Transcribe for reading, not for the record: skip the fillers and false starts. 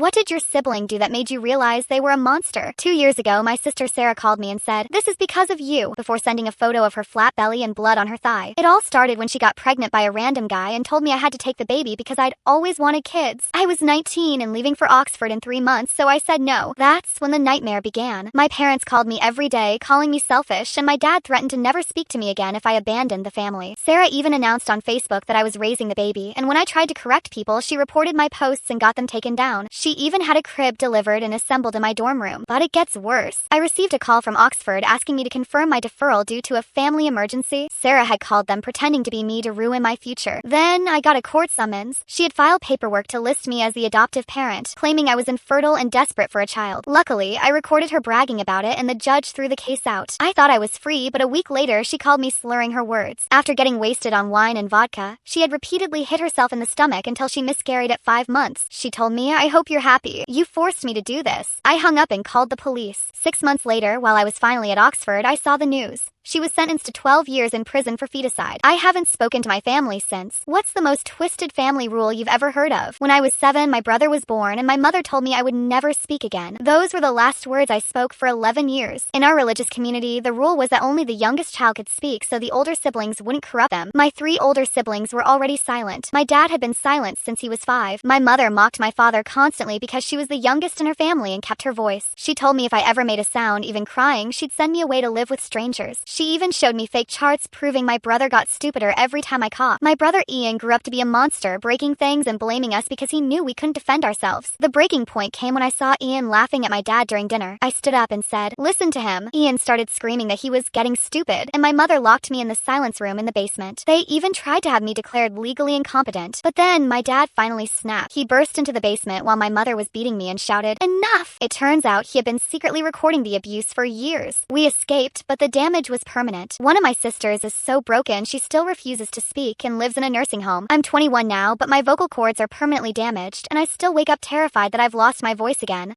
What did your sibling do that made you realize they were a monster? 2 years ago, my sister Sarah called me and said, "This is because of you," before sending a photo of her flat belly and blood on her thigh. It all started when she got pregnant by a random guy and told me I had to take the baby because I'd always wanted kids. I was 19 and leaving for Oxford in 3 months, so I said no. That's when the nightmare began. My parents called me every day, calling me selfish, and my dad threatened to never speak to me again if I abandoned the family. Sarah even announced on Facebook that I was raising the baby, and when I tried to correct people, she reported my posts and got them taken down. She even had a crib delivered and assembled in my dorm room. But it gets worse. I received a call from Oxford asking me to confirm my deferral due to a family emergency. Sarah had called them pretending to be me to ruin my future. Then I got a court summons. She had filed paperwork to list me as the adoptive parent, claiming I was infertile and desperate for a child. Luckily, I recorded her bragging about it and the judge threw the case out. I thought I was free, but a week later she called me slurring her words. After getting wasted on wine and vodka, she had repeatedly hit herself in the stomach until she miscarried at 5 months. She told me, "I hope you're happy. You forced me to do this." I hung up and called the police. 6 months later, while I was finally at Oxford, I saw the news. She was sentenced to 12 years in prison for feticide. I haven't spoken to my family since. What's the most twisted family rule you've ever heard of? When I was 7, my brother was born, and my mother told me I would never speak again. Those were the last words I spoke for 11 years. In our religious community, the rule was that only the youngest child could speak so the older siblings wouldn't corrupt them. My 3 older siblings were already silent. My dad had been silent since he was 5. My mother mocked my father constantly because she was the youngest in her family and kept her voice. She told me if I ever made a sound, even crying, she'd send me away to live with strangers. She even showed me fake charts proving my brother got stupider every time I coughed. My brother Ian grew up to be a monster, breaking things and blaming us because he knew we couldn't defend ourselves. The breaking point came when I saw Ian laughing at my dad during dinner. I stood up and said, "Listen to him." Ian started screaming that he was getting stupid, and my mother locked me in the silence room in the basement. They even tried to have me declared legally incompetent. But then my dad finally snapped. He burst into the basement while my mother was beating me and shouted, "Enough!" It turns out he had been secretly recording the abuse for years. We escaped, but the damage was permanent. One of my sisters is so broken she still refuses to speak and lives in a nursing home. I'm 21 now, but my vocal cords are permanently damaged, and I still wake up terrified that I've lost my voice again.